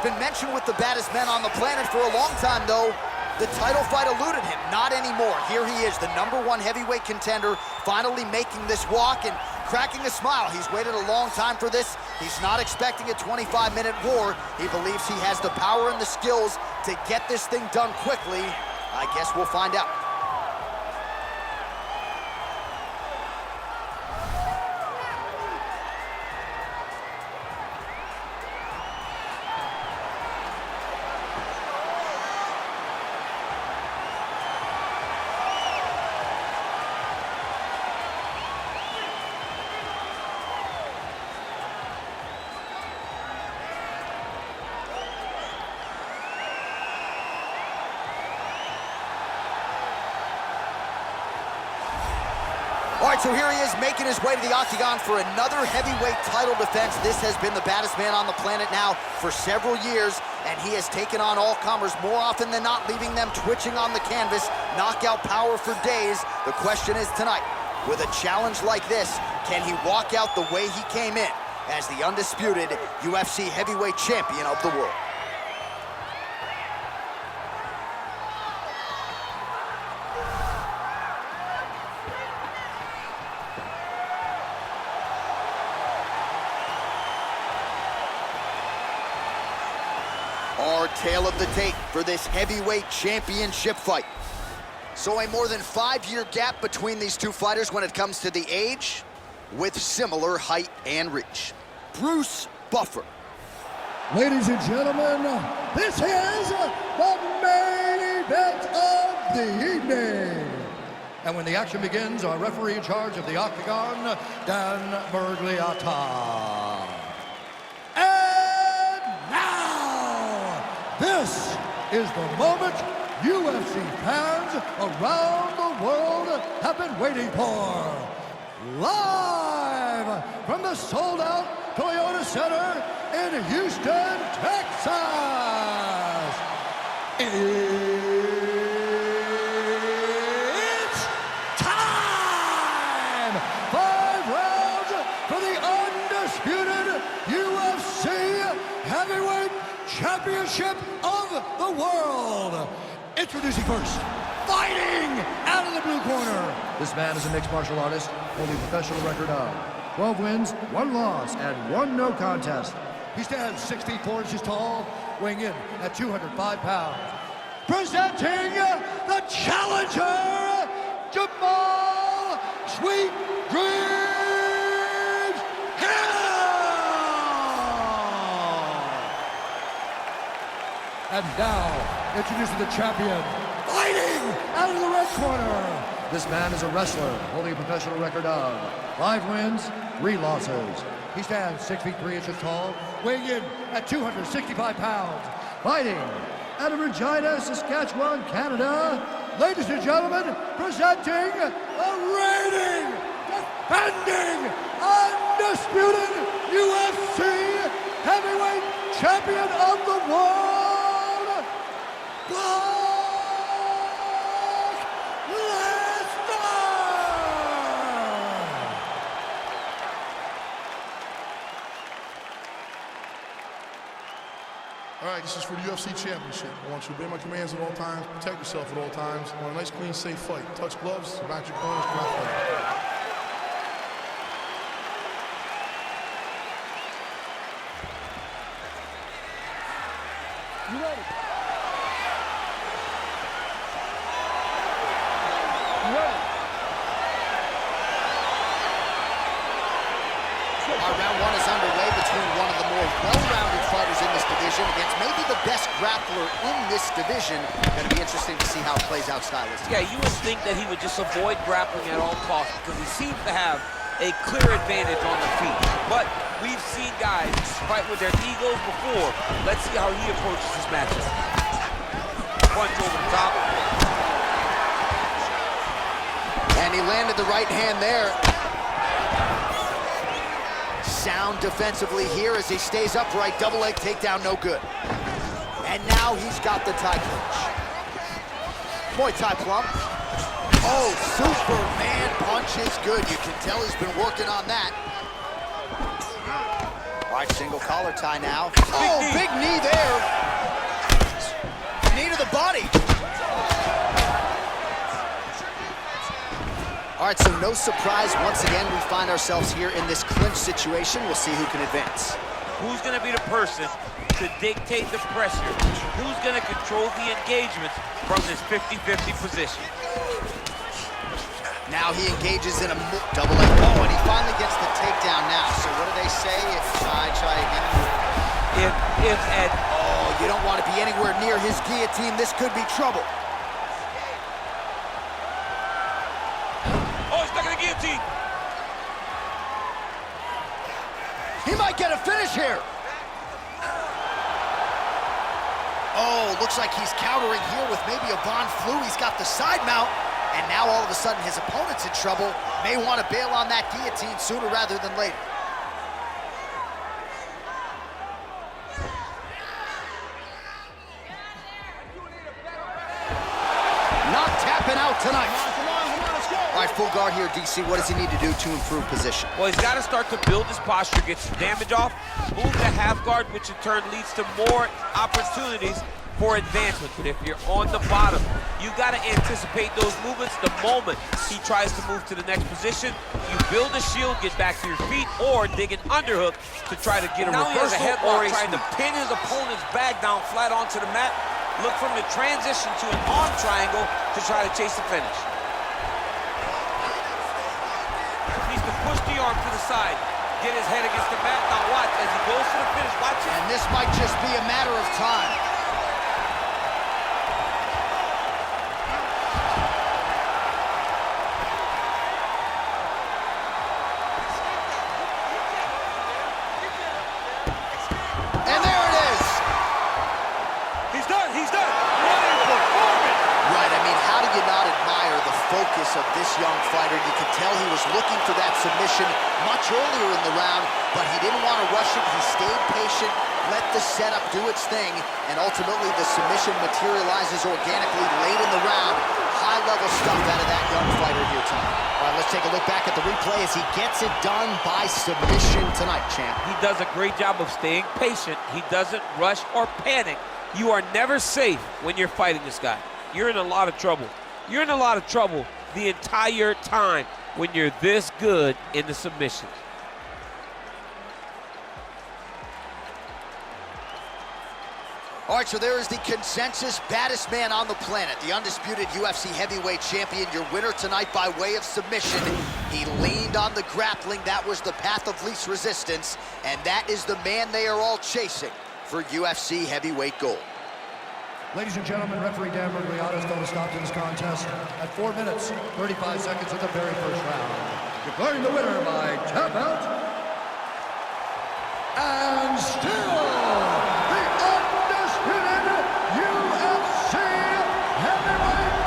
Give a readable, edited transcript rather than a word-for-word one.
Been mentioned with the baddest men on the planet for a long time, though. The title fight eluded him. Not anymore. Here he is, the #1 heavyweight contender, finally making this walk and cracking a smile. He's waited a long time for this. He's not expecting a 25-minute war. He believes he has the power and the skills to get this thing done quickly. I guess we'll find out. All right, so here he is making his way to the octagon for another heavyweight title defense. This has been the baddest man on the planet now for several years, and he has taken on all comers more often than not, leaving them twitching on the canvas, knockout power for days. The question is tonight, with a challenge like this, can he walk out the way he came in as the undisputed UFC heavyweight champion of the world? Our tale of the tape for this heavyweight championship fight. So a more than 5-year gap between these two fighters when it comes to the age, with similar height and reach. Bruce Buffer. Ladies and gentlemen, this is the main event of the evening. And when the action begins, our referee in charge of the octagon, Dan Bergliata. This is the moment UFC fans around the world have been waiting for. Live from the sold-out Toyota Center in Houston, Texas. It's time! 5 rounds for the undisputed UFC heavyweight championship of the world. Introducing first, fighting out of the blue corner. This man is a mixed martial artist, holding a professional record of 12 wins, 1 loss, and 1 no contest. He stands 6 feet 4 inches tall, weighing in at 205 pounds. Presenting the challenger, Jamahal Sweet Dreams Hill. And now, introducing the champion, fighting out of the red corner. This man is a wrestler, holding a professional record of 5 wins, 3 losses. He stands 6 feet 3 inches tall, weighing in at 265 pounds. Fighting out of Regina, Saskatchewan, Canada. Ladies and gentlemen, presenting the reigning, defending, undisputed UFC heavyweight champion of the world, Lesnar! All right, this is for the UFC Championship. I want you to obey my commands at all times, protect yourself at all times. I want a nice, clean, safe fight. Touch gloves, back your corners, come out fight. You ready? You ready? Our round 1 is underway between one of the more well-rounded fighters in this division against maybe the best grappler in this division. Going to be interesting to see how it plays out stylistically. Yeah, you would think that he would just avoid grappling at all costs because he seems to have a clear advantage on the feet. But we've seen guys fight with their egos before. Let's see how he approaches his matches. Punch over the top. And he landed the right hand there. Sound defensively here as he stays upright. Double leg takedown, no good. And now he's got the Thai clinch. Muay Thai plump. Oh, Superman punch is good. You can tell he's been working on that. right, single collar tie now. Oh, big knee there. Knee to the body. All right, so no surprise. Once again, we find ourselves here in this clinch situation. We'll see who can advance. Who's going to be the person to dictate the pressure? Who's going to control the engagements from this 50-50 position? Now he engages in a double leg. Oh, and he finally gets the takedown now. So what do they say? If try again. If Ed. Oh, you don't want to be anywhere near his guillotine. This could be trouble. Oh, he's stuck in the guillotine. He might get a finish here. Oh, looks like he's countering here with maybe a Von Flu. He's got the side mount, and now all of a sudden his opponent's in trouble. May want to bail on that guillotine sooner rather than later. Not tapping out tonight. Come on, let's go. All right, full guard here, DC. What does he need to do to improve position? Well, he's got to start to build his posture, get some damage off, move to half guard, which in turn leads to more opportunities for advancement. But if you're on the bottom, you got to anticipate those movements the moment he tries to move to the next position. You build a shield, get back to your feet, or dig an underhook to try to get a now reversal. He has a or headlock trying to pin his opponent's back down flat onto the mat. Look from the transition to an arm triangle to try to chase the finish. Needs to push the arm to the side, get his head against the mat. Now watch as he goes to the finish. Watch it. And this might just be a matter of time. And there it is. He's done. What a performance. Right, I mean, how do you not admire the focus of this young fighter? You could tell he was looking for that submission much earlier in the round, but he didn't want to rush it. He stayed patient, let the setup do its thing, and ultimately the submission materializes organically late in the round. High-level stuff out of that young fighter here tonight. All right, let's take a look back at the replay as he gets it done by submission tonight, champ. He does a great job of staying patient. He doesn't rush or panic. You are never safe when you're fighting this guy. You're in a lot of trouble. You're in a lot of trouble the entire time when you're this good in the submissions. All right, so there is the consensus baddest man on the planet, the undisputed UFC heavyweight champion, your winner tonight by way of submission. He leaned on the grappling. That was the path of least resistance, and that is the man they are all chasing for UFC heavyweight gold. Ladies and gentlemen, referee Dan Murgliata has told a stop to this contest at 4 minutes, 35 seconds of the very first round. Declaring the winner by tap out and still